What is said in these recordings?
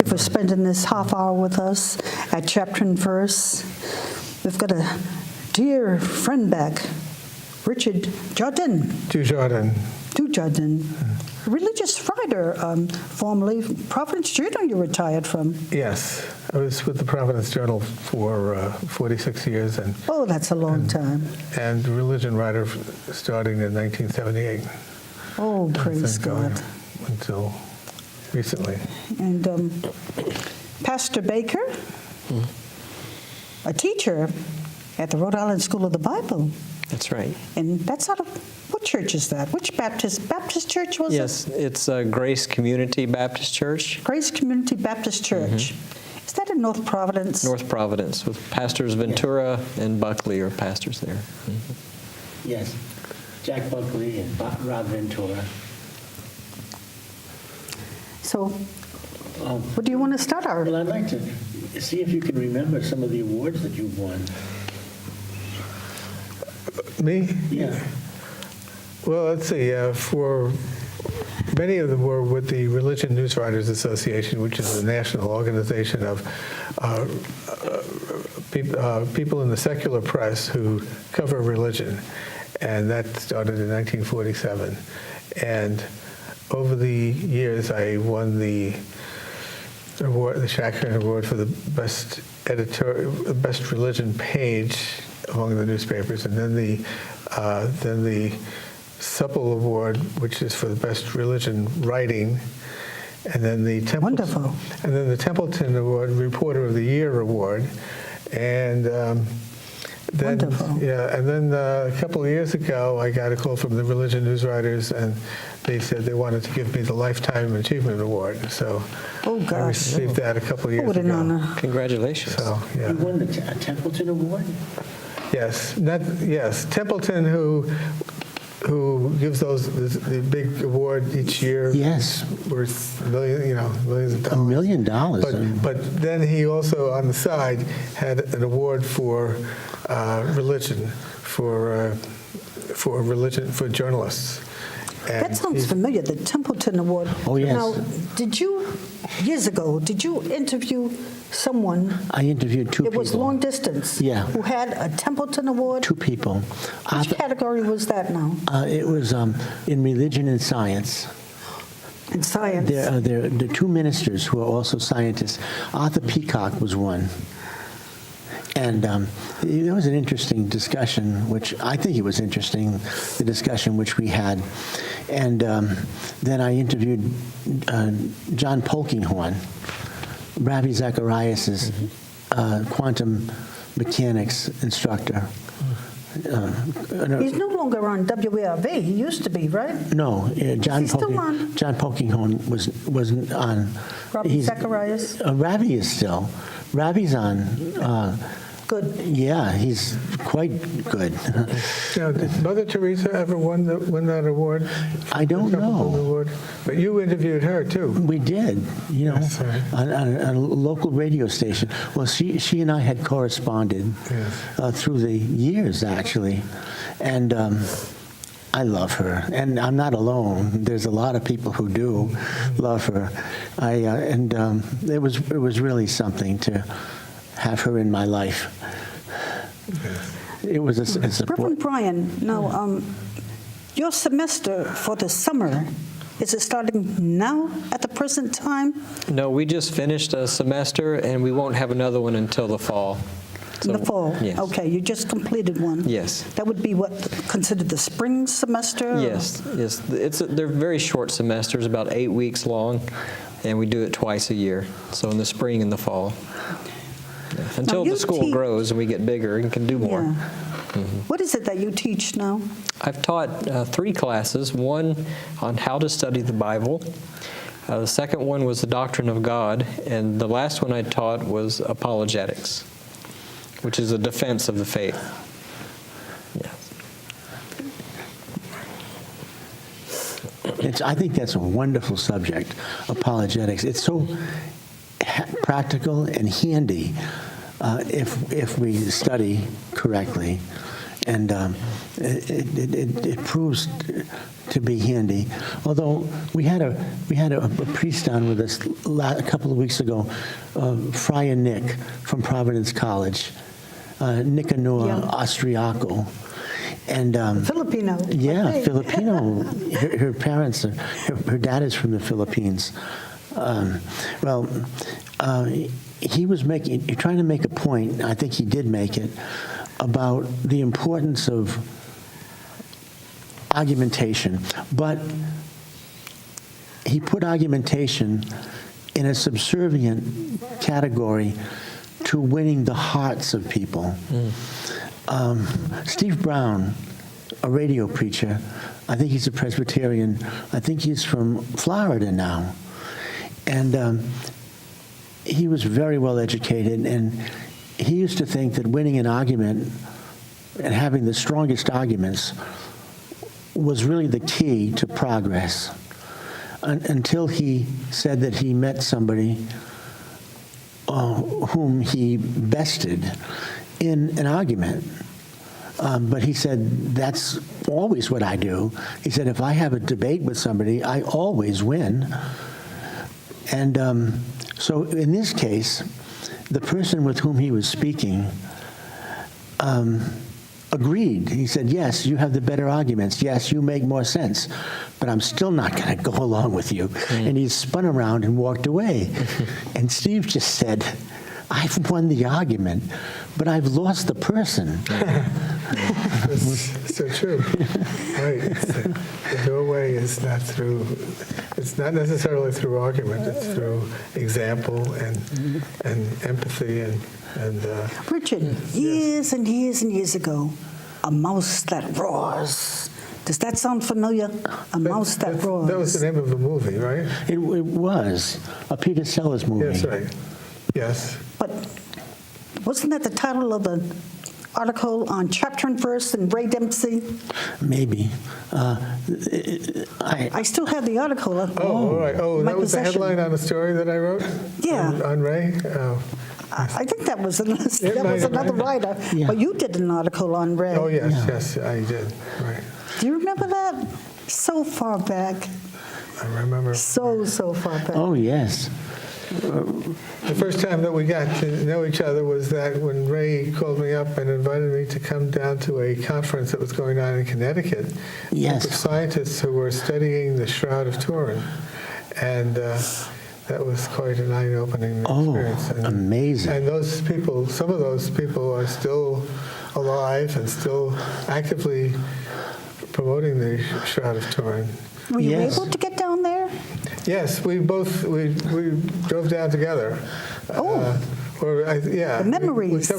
for spending this half hour with us at chapter and verse. We've got a dear friend back, Richard Dujardin. Dujardin, religious writer, formerly Providence Journal you retired from. Yes, I was with the Providence Journal for 46 years, and Oh, that's a long time. and religion writer starting in 1978. Oh, praise Going God. until recently. And Pastor Baker, a teacher at the Rhode Island School of the Bible. That's right. And that's out of, what church is that? Which Baptist church was Yes, it? it's Grace Community Baptist Church, Grace Community Baptist Church. Is that in North Providence? North Providence, with Pastors Ventura and Buckley are pastors there. Yes, Jack Buckley and Rob Ventura. So, what do you want to start our? Well, I'd like to see if you can remember some of the awards that you've won. Me? Yeah. Well, let's see. For many of them were with the Religion News Writers Association, which is a national organization of people in the secular press who cover religion, and that started in 1947. And over the years, I won the award, the Shackern Award for the best best religion page among the newspapers, and then the Supple Award, which is for the best religion writing, and then the Wonderful. and then the Templeton Award, Reporter of the Year Award, and then Wonderful. yeah, and then a couple of years ago, I got a call from the Religion News Writers, and they said they wanted to give me the Lifetime Achievement Award. So Oh, I gosh. received that a couple of years What an ago. honor. Congratulations. So yeah. You won the Templeton Award? Yes, yes. Templeton, who gives the big award each year. Yes. Worth millions of $1 dollars. million. But then he also on the side had an award for religion, for journalists. And That sounds familiar, the Templeton Award. Oh, yes. Now, years ago, did you interview someone? I interviewed two It people. was long distance. Yeah. Who had a Templeton Award? Two people. Which category was that now? It was in religion and science. In science? There are two ministers who are also scientists. Arthur Peacock was one. And there was an interesting discussion, which I think it was interesting, the discussion which we had. And then I interviewed John Polkinghorne, Rabbi Zacharias' quantum mechanics instructor. He's no longer on WARV. He used to be, right? No, John Is he still on? John Polkinghorne wasn't on. Rabbi Zacharias? Rabbi is still. Rabbi's on. Good. Yeah, he's quite good. Now, did Mother Teresa ever win that award? I don't The Templeton know. Award? But you interviewed her too. We did, Yes, right. on a local radio station. Well, she and I had corresponded Yes. through the years, actually, and I love her. And I'm not alone. There's a lot of people who do love her. It was really something to have her in my life. It was a support. Reverend Brian, now, your semester for the summer, is it starting now at the present time? No, we just finished a semester, and we won't have another one until the fall. In the fall? Yes. Okay, you just completed one? Yes. That would be what, considered the spring semester? or- Yes. They're very short semesters, about 8 weeks long, and we do it twice a year, so in the spring and the fall. Yeah. Until you the school grows and we get bigger and can do more. Yeah. What is it that you teach now? I've taught 3 classes, one on how to study the Bible. The second one was the doctrine of God, and the last one I taught was apologetics, which is a defense of the faith. Yeah. I think that's a wonderful subject, apologetics. It's so practical and handy if we study correctly. and it proves to be handy. Although we had a priest on with us a couple of weeks ago, Friar Nick from Providence College, Nicanor Yeah. Austriaco. And Filipino. yeah, Okay. Filipino. Her parents, her dad is from the Philippines. He was trying to make a point. I think he did make it about the importance of argumentation, but he put argumentation in a subservient category to winning the hearts of people. Steve Brown, a radio preacher, I think he's a Presbyterian. I think he's from Florida now. And he was very well educated, and he used to think that winning an argument and having the strongest arguments was really the key to progress. Until he said that he met somebody whom he bested in an argument. But he said, that's always what I do. He said, if I have a debate with somebody, I always win. And so in this case, the person with whom he was speaking agreed. He said, yes, you have the better arguments. Yes, you make more sense. But I'm still not going to go along with you. And he spun around and walked away. And Steve just said, I've won the argument, but I've lost the person. That's so true. Right. The doorway is not through, it's not necessarily through argument, it's through example and empathy and Richard, years and years and years ago, A Mouse That Roars. Does that sound familiar? A Mouse That Roars. That was the name of the movie, right? It was a Peter Sellers movie. Yes, right. Yes. But wasn't that the title of an article on Chapter and Verse and Ray Dempsey? Maybe. I still have the article. Oh, all right. Oh, my that was the possession. headline on a story that I wrote? Yeah. On Ray? Oh. I think that was another might- writer. Yeah. But you did an article on Ray. Oh, yes, I did. Right. Do you remember that? So far back. I remember So far back. Oh, yes. the first time that we got to know each other was that when Ray called me up and invited me to come down to a conference that was going on in Connecticut. Yes. With scientists who were studying the Shroud of Turin. And that was quite an eye-opening experience. And, amazing. And those people, some of those people are still alive and still actively promoting the Shroud of Turin. Were you Yes. able to get down there? Yes, we drove down together. Oh. Yeah. The memories.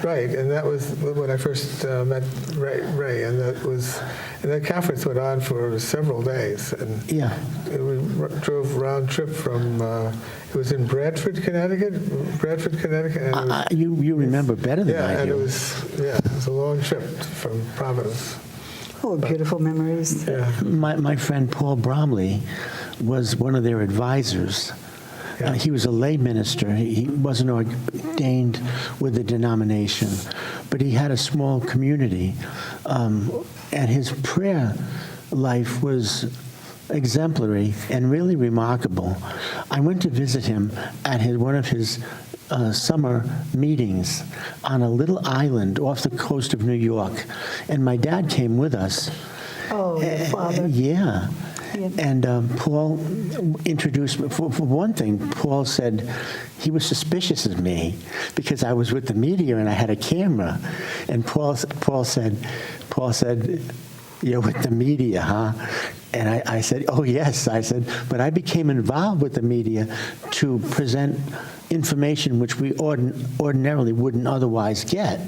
Right, and that was when I first met Ray, and that conference went on for several days, and Yeah. we drove round trip from. It was in Bradford, Connecticut. And You remember better than I and do. it was a long trip from Providence. Oh, beautiful memories. Yeah. My friend Paul Bromley was one of their advisors. Yeah. He was a lay minister. He wasn't ordained with the denomination, but he had a small community, and his prayer life was exemplary and really remarkable. I went to visit him at one of his summer meetings on a little island off the coast of New York, and my dad came with us. Oh, your father. Yeah. Yeah. And Paul introduced me. For one thing, Paul said he was suspicious of me because I was with the media and I had a camera. And Paul said, "You're with the media, huh?" And I said, "Oh, yes." I said, "But I became involved with the media to present information which we ordinarily wouldn't otherwise get."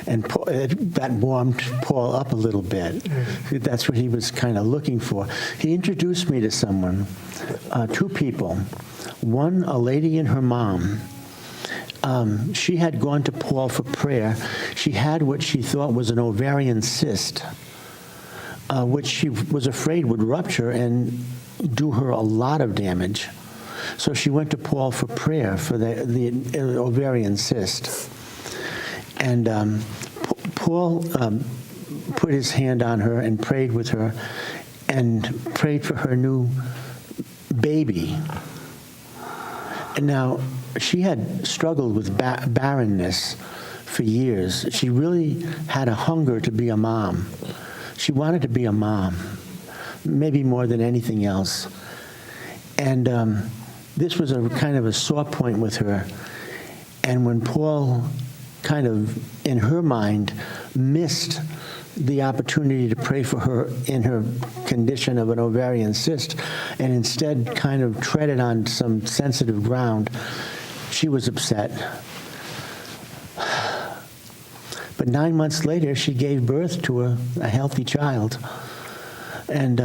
And that warmed Paul up a little bit. That's what he was kind of looking for. He introduced me to someone, two people. One, a lady and her mom. She had gone to Paul for prayer. She had what she thought was an ovarian cyst, which she was afraid would rupture and do her a lot of damage. So she went to Paul for prayer for the ovarian cyst. And Paul put his hand on her and prayed with her and prayed for her new baby. And now, she had struggled with barrenness for years. She really had a hunger to be a mom. She wanted to be a mom, maybe more than anything else. And this was a kind of a sore point with her. And when Paul kind of, in her mind, missed the opportunity to pray for her in her condition of an ovarian cyst, and instead kind of treaded on some sensitive ground, she was upset. But 9 months later, she gave birth to a healthy child. And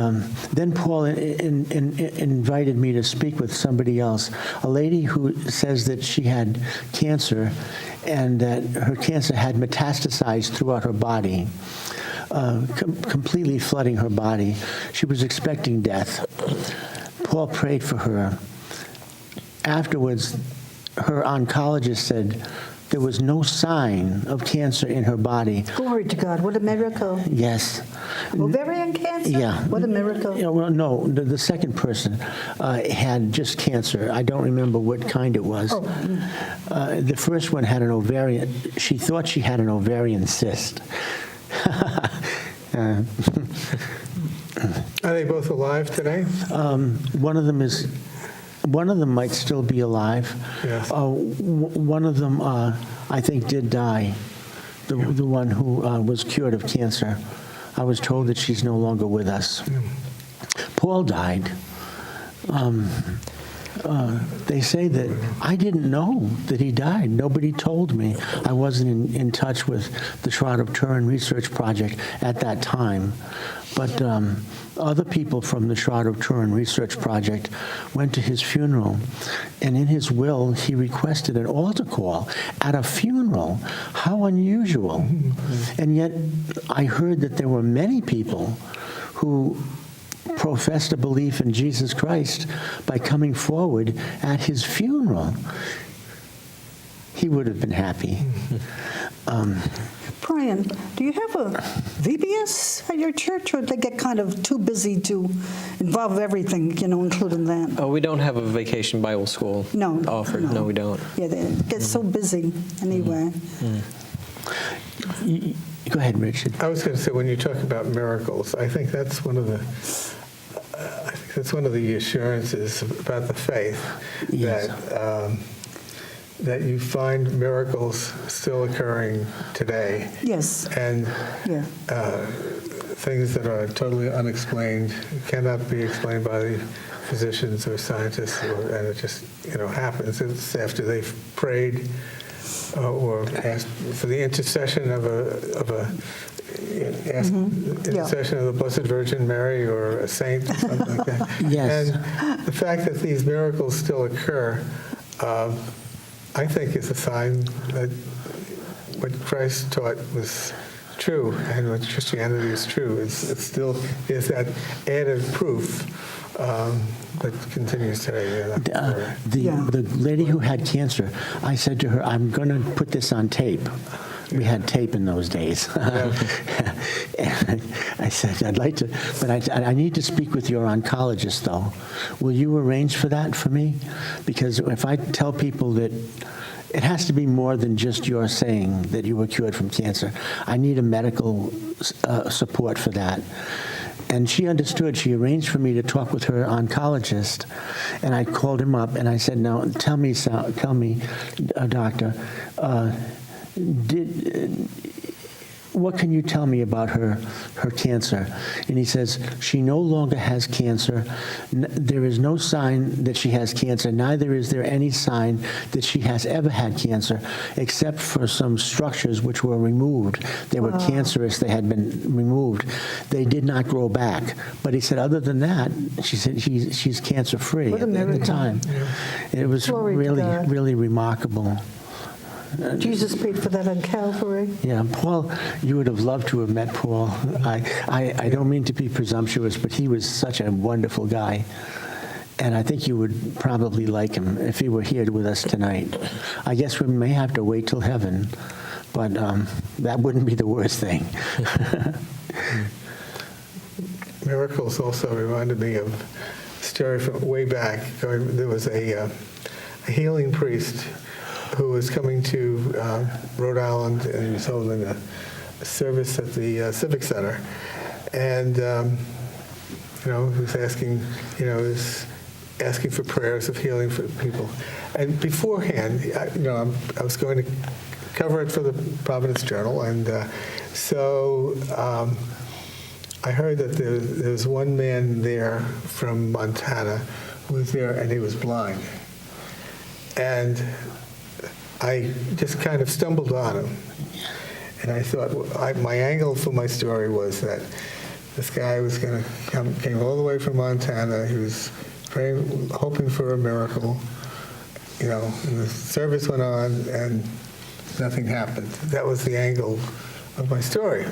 then Paul invited me to speak with somebody else, a lady who says that she had cancer and that her cancer had metastasized throughout her body, completely flooding her body. She was expecting death. Paul prayed for her. Afterwards, her oncologist said there was no sign of cancer in her body. Glory to God. What a miracle. Yes. Ovarian cancer? Yeah. What a miracle. Yeah, well, no, the second person had just cancer. I don't remember what kind it was. Oh. The first one had an ovarian. She thought she had an ovarian cyst. Are they both alive today? One of them might still be alive. Yes. One of them, I think, did die. The one who was cured of cancer. I was told that she's no longer with us. Paul died. They say that I didn't know that he died. Nobody told me. I wasn't in touch with the Shroud of Turin Research Project at that time. But other people from the Shroud of Turin Research Project went to his funeral, and in his will, he requested an altar call at a funeral. How unusual. And yet, I heard that there were many people who professed a belief in Jesus Christ by coming forward at his funeral. He would have been happy. Brian, do you have a VBS at your church, or they get kind of too busy to involve everything, including that? Oh, we don't have a vacation Bible school No, offered. no. No, we don't. Yeah, they get so busy anyway. Go ahead, Richard. I was going to say, when you talk about miracles, I think that's one of the assurances about the faith, Yes. that you find miracles still occurring today, Yes. and Yeah. things that are totally unexplained, cannot be explained by the physicians or scientists, and it just happens. It's after they've prayed or asked for the intercession of intercession of the Blessed Virgin Mary or a saint or something like that. Yes. And the fact that these miracles still occur, I think, is a sign that what Christ taught was true and what Christianity is true. It still is that added proof that continues today. The lady who had cancer, I said to her, I'm going to put this on tape. We had tape in those days. And I said, I'd like to, but I need to speak with your oncologist, though. Will you arrange for that for me? Because if I tell people that it has to be more than just your saying that you were cured from cancer, I need a medical support for that. And she understood. She arranged for me to talk with her oncologist, and I called him up and I said, "Now, tell me, doctor, what can you tell me about her cancer?" And he says, "She no longer has cancer. There is no sign that she has cancer. Neither is there any sign that she has ever had cancer, except for some structures which were removed. They were cancerous. They had been removed. They did not grow back." But he said, other than that, she said she's cancer-free What a at the miracle. time. It was Glory to really, God. really remarkable. Jesus paid for that on Calvary. Yeah, Paul, you would have loved to have met Paul. I don't mean to be presumptuous, but he was such a wonderful guy. And I think you would probably like him if he were here with us tonight. I guess we may have to wait till heaven but that wouldn't be the worst thing. Miracles also reminded me of a story from way back. There was a healing priest who was coming to Rhode Island, and he was holding a service at the Civic Center. And, he was asking, asking for prayers of healing for people. And beforehand, I was going to cover it for the Providence Journal, and so I heard that there was one man there from Montana who was there, and he was blind. And I just kind of stumbled on him. And I thought, my angle for my story was that this guy was going to came all the way from Montana. He was praying, hoping for a miracle. And the service went on, and nothing happened. That was the angle of my story.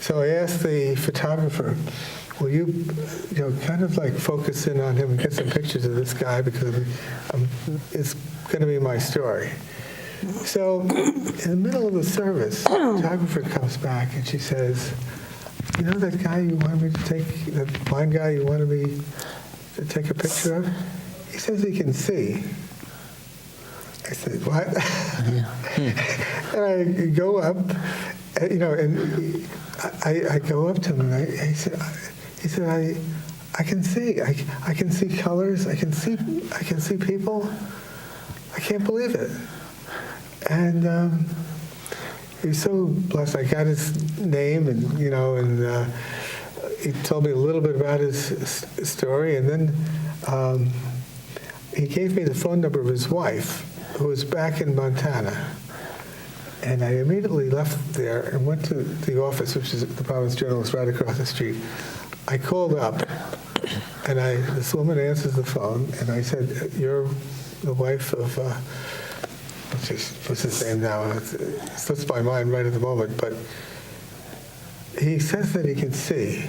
So I asked the photographer, will you, kind of like focus in on him and get some pictures of this guy, because it's going to be my story. So in the middle of the service, the photographer comes back and she says, that guy you wanted me to take, that blind guy you wanted me to take a picture of? He says he can see. I said, what? And I go up, and I go up to him, and he said, I can see. I can see colors. I can see people. I can't believe it. And he was so blessed. I got his name, and he told me a little bit about his story, and then he gave me the phone number of his wife, who was back in Montana. And I immediately left there and went to the office, which is the Providence Journal, is right across the street. I called up, and this woman answers the phone, and I said, "You're the wife of." What's his name now? It slips my mind right at the moment, but he says that he can see.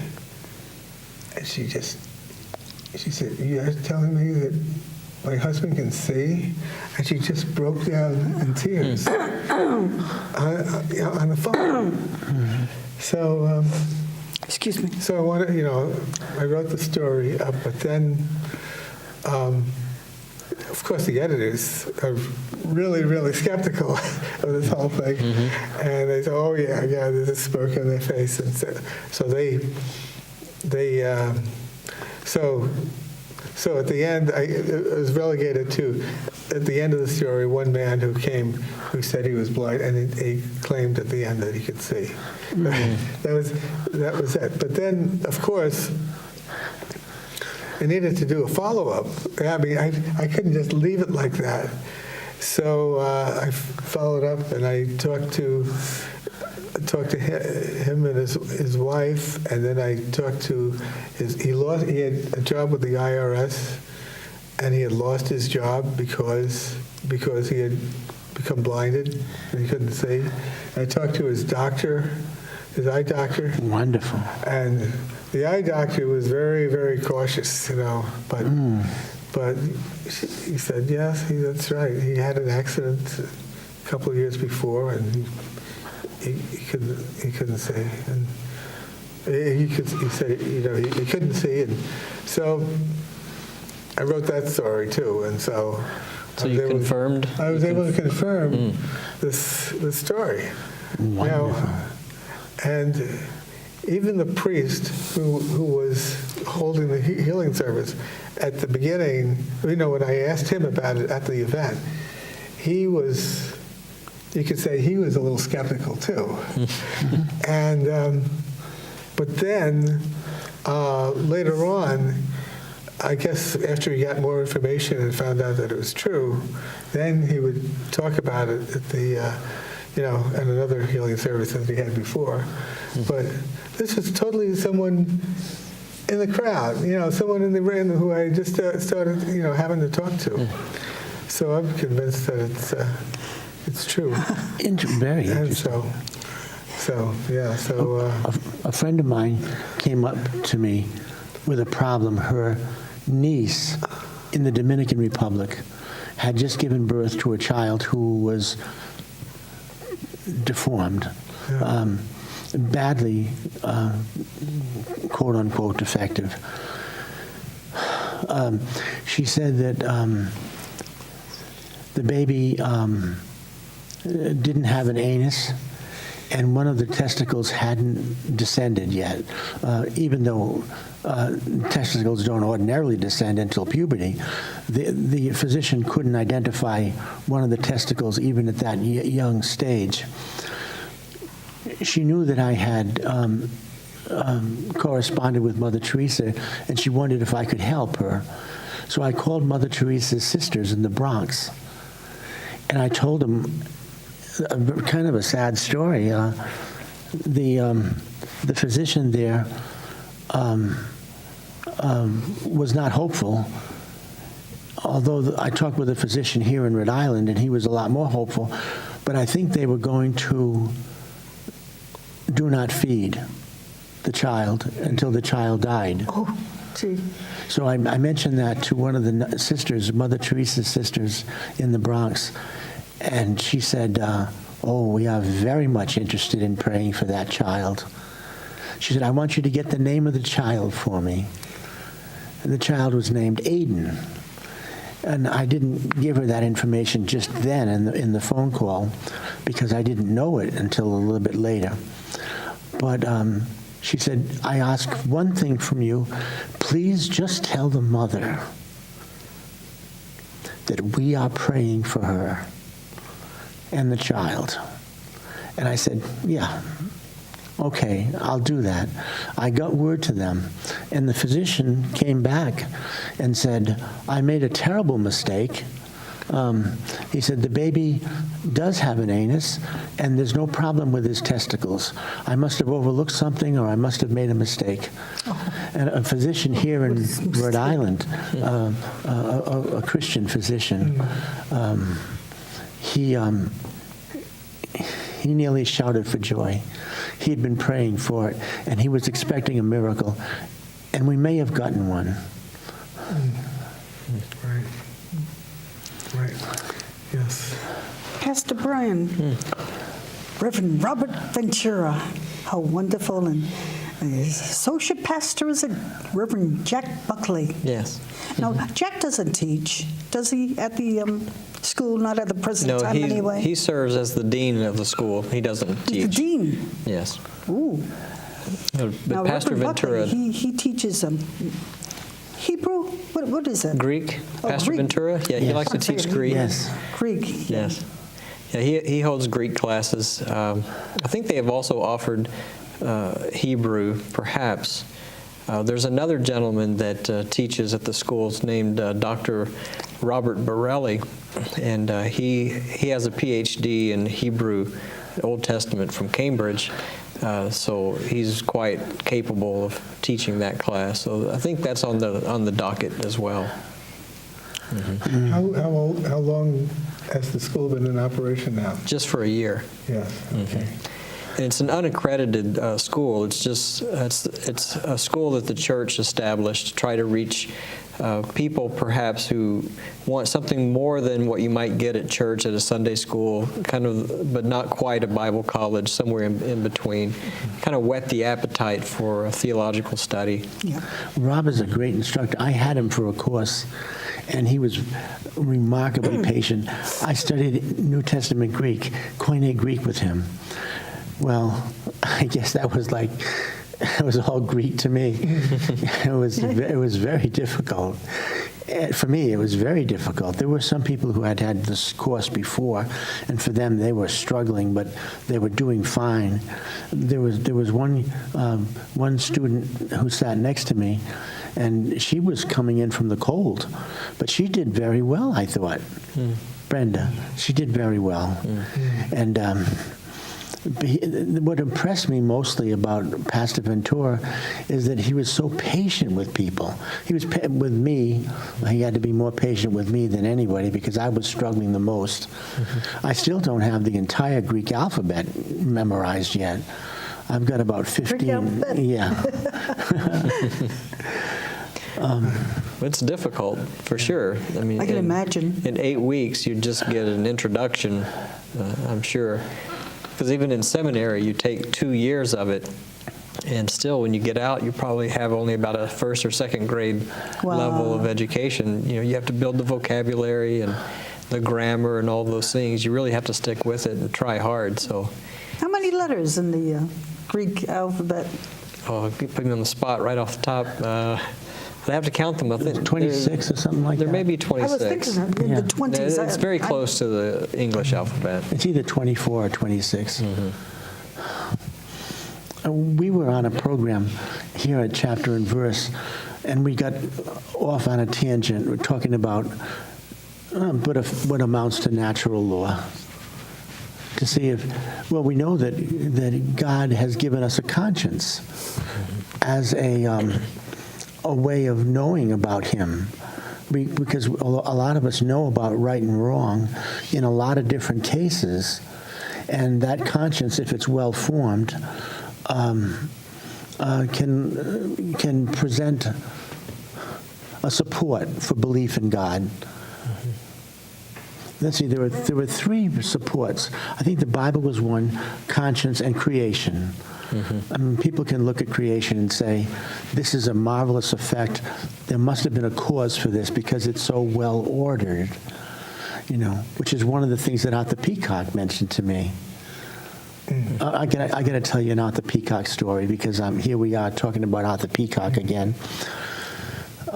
And she said, "You're telling me that my husband can see?" And she just broke down in tears on the phone. So, Excuse me. so I wanted, I wrote the story up, but then, of course, the editors are really, really skeptical of this whole thing, and they say, "Oh yeah, there's a smirk on their face," and so at the end, it was relegated to, at the end of the story, one man who came, who said he was blind, and he claimed at the end that he could see. That was it. But then, of course, I needed to do a follow-up. I mean, I couldn't just leave it like that. So I followed up, and I talked to him and his wife, and then I talked to he had a job with the IRS, and he had lost his job because he had become blinded and he couldn't see. And I talked to his doctor, his eye doctor. Wonderful. And the eye doctor was very, very cautious, but he said, yes, that's right. He had an accident a couple of years before, and he couldn't see, and he said he couldn't see, and so I wrote that story too, and so you confirmed. I was able to confirm this story. Wonderful. Now, and even the priest who was holding the healing service at the beginning, when I asked him about it at the event, he was, you could say he was a little skeptical too. And, but then later on, I guess after he got more information and found out that it was true, then he would talk about it at the, at another healing service that he had before. But this was totally someone in the crowd, someone in the ring who I just started, having to talk to. So I'm convinced that it's true. Very interesting. And a friend of mine came up to me with a problem. Her niece in the Dominican Republic had just given birth to a child who was deformed, badly, quote unquote, defective. She said that the baby didn't have an anus, and one of the testicles hadn't descended yet, even though testicles don't ordinarily descend until puberty. The physician couldn't identify one of the testicles even at that young stage. She knew that I had corresponded with Mother Teresa, and she wondered if I could help her. So I called Mother Teresa's sisters in the Bronx, and I told them kind of a sad story. The physician there was not hopeful, although I talked with a physician here in Rhode Island, and he was a lot more hopeful. But I think they were going to do not feed the child until the child died. Oh, gee. So I mentioned that to one of the sisters, Mother Teresa's sisters in the Bronx, and she said, oh, we are very much interested in praying for that child. She said, I want you to get the name of the child for me. And the child was named Aiden. And I didn't give her that information just then in the phone call, because I didn't know it until a little bit later. But she said, I ask one thing from you. Please just tell the mother that we are praying for her and the child. And I said, yeah, okay, I'll do that. I got word to them, and the physician came back and said, I made a terrible mistake. He said, the baby does have an anus, and there's no problem with his testicles. I must have overlooked something, or I must have made a mistake. And a physician here in Rhode Island, a Christian physician, he nearly shouted for joy. He had been praying for it, and he was expecting a miracle, and we may have gotten one. Right. Right. Yes. Pastor Brian, Reverend Robert Ventura, how wonderful. And his associate pastor is Reverend Jack Buckley. Yes. Now, Jack doesn't teach, does he, at the school, not at the present time anyway? He serves as the dean of the school. He doesn't teach. The dean? Yes. Ooh. But Now, Pastor Reverend Ventura, Buckley, he teaches Hebrew? What is it? Greek. Oh, Pastor Greek. Ventura, yeah, he Yes. likes to teach Greek. Yes. Greek. Yes. Yeah, he holds Greek classes. I think they have also offered Hebrew, perhaps. There's another gentleman that teaches at the schools named Dr. Robert Borelli, and he has a PhD in Hebrew, Old Testament from Cambridge, so he's quite capable of teaching that class. So I think that's on the docket as well. Mm-hmm. How long has the school been in operation now? Just for a year. Yes. Okay. And it's an unaccredited school. It's a school that the church established to try to reach people perhaps who want something more than what you might get at church at a Sunday school, kind of, but not quite a Bible college, somewhere in between. Kind of whet the appetite for a theological study. Yeah. Rob is a great instructor. I had him for a course, and he was remarkably patient. I studied New Testament Greek, Koine Greek with him. Well, I guess that was like, it was all Greek to me. It was very difficult. For me, it was very difficult. There were some people who had this course before, and for them, they were struggling, but they were doing fine. There was one student who sat next to me, and she was coming in from the cold, but she did very well, I thought. Brenda, she did very well. And what impressed me mostly about Pastor Ventura is that he was so patient with people. He was with me. He had to be more patient with me than anybody because I was struggling the most. I still don't have the entire Greek alphabet memorized yet. I've got about 15. Greek alphabet? Yeah. It's difficult, for sure. I mean, I can imagine. In 8 weeks, you just get an introduction, I'm sure. Because even in seminary, you take 2 years of it, and still, when you get out, you probably have only about a first or second grade Wow. level of education. You have to build the vocabulary and the grammar and all those things. You really have to stick with it and try hard. So, How many letters in the Greek alphabet? you put me on the spot right off the top. I have to count them. I think 26 or something like there that? may be I was 26. thinking in Yeah. the 20s. It's very close to the English alphabet. It's either 24 or 26. We were on a program here at Chapter and Verse, and we got off on a tangent. We're talking about what amounts to natural law. To see if, well, we know that God has given us a conscience as a way of knowing about Him. Because a lot of us know about right and wrong in a lot of different cases, and that conscience, if it's well formed, can present a support for belief in God. Let's see, there were three supports. I think the Bible was one, conscience and creation. I mean, people can look at creation and say, this is a marvelous effect. There must have been a cause for this because it's so well ordered, which is one of the things that Arthur Peacock mentioned to me. I got to tell you an Arthur Peacock story because here we are talking about Arthur Peacock again.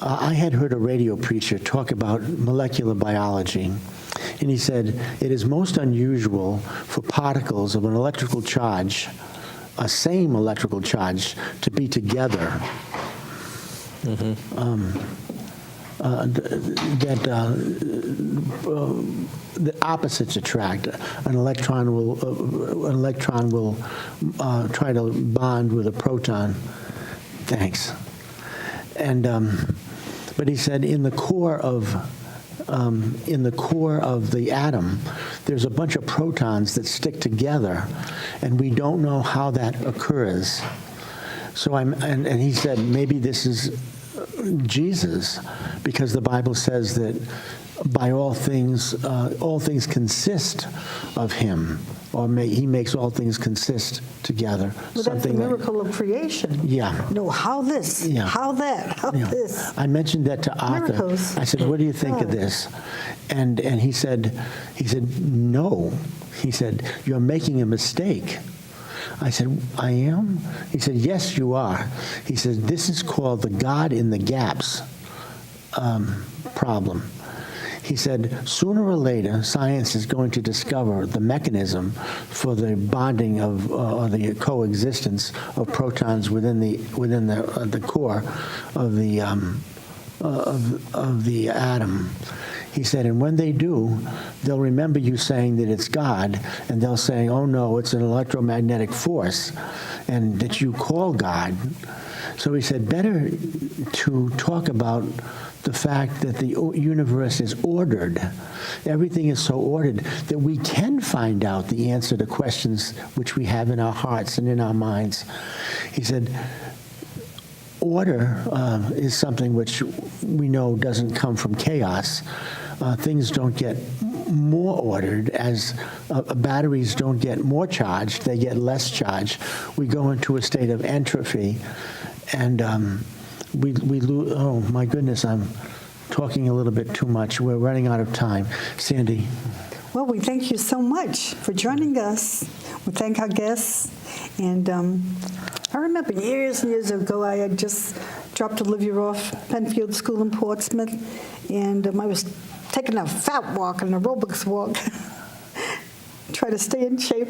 I had heard a radio preacher talk about molecular biology, and he said, it is most unusual for particles of an electrical charge, a same electrical charge, to be together. The opposites attract. An electron will try to bond with a proton. Thanks. And but he said in the core of the atom, there's a bunch of protons that stick together, and we don't know how that occurs. So and he said maybe this is Jesus, because the Bible says that by all things consist of him, or he makes all things consist together. Well, that's the miracle of creation. Yeah. No, how this, Yeah. how that, how this. I mentioned that to Arthur. Miracles. I said, "What do you think of this?" And he said, "No." He said, "You're making a mistake." I said, "I am?" He said, "Yes, you are." He said, "This is called the God in the gaps problem." He said, "Sooner or later, science is going to discover the mechanism for the bonding of or the coexistence of protons within the core of the atom." He said, "And when they do, they'll remember you saying that it's God, and they'll say, 'Oh no, it's an electromagnetic force,' and that you call God." So he said, better to talk about the fact that the universe is ordered. Everything is so ordered that we can find out the answer to questions which we have in our hearts and in our minds. He said, order is something which we know doesn't come from chaos. Things don't get more ordered as batteries don't get more charged, they get less charged. We go into a state of entropy, and we lose. Oh my goodness, I'm talking a little bit too much. We're running out of time. Sandy. Well, we thank you so much for joining us. We thank our guests. And I remember years and years ago, I had just dropped Olivia off Penfield School in Portsmouth, and I was taking a fat walk, an aerobics walk, try to stay in shape.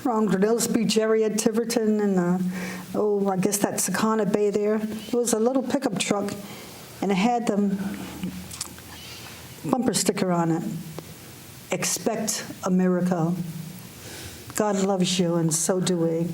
Around Grinnell's Beach area at Tiverton, and I guess that's Sakana Bay there. There was a little pickup truck, and it had the bumper sticker on it. Expect a miracle. God loves you, and so do we.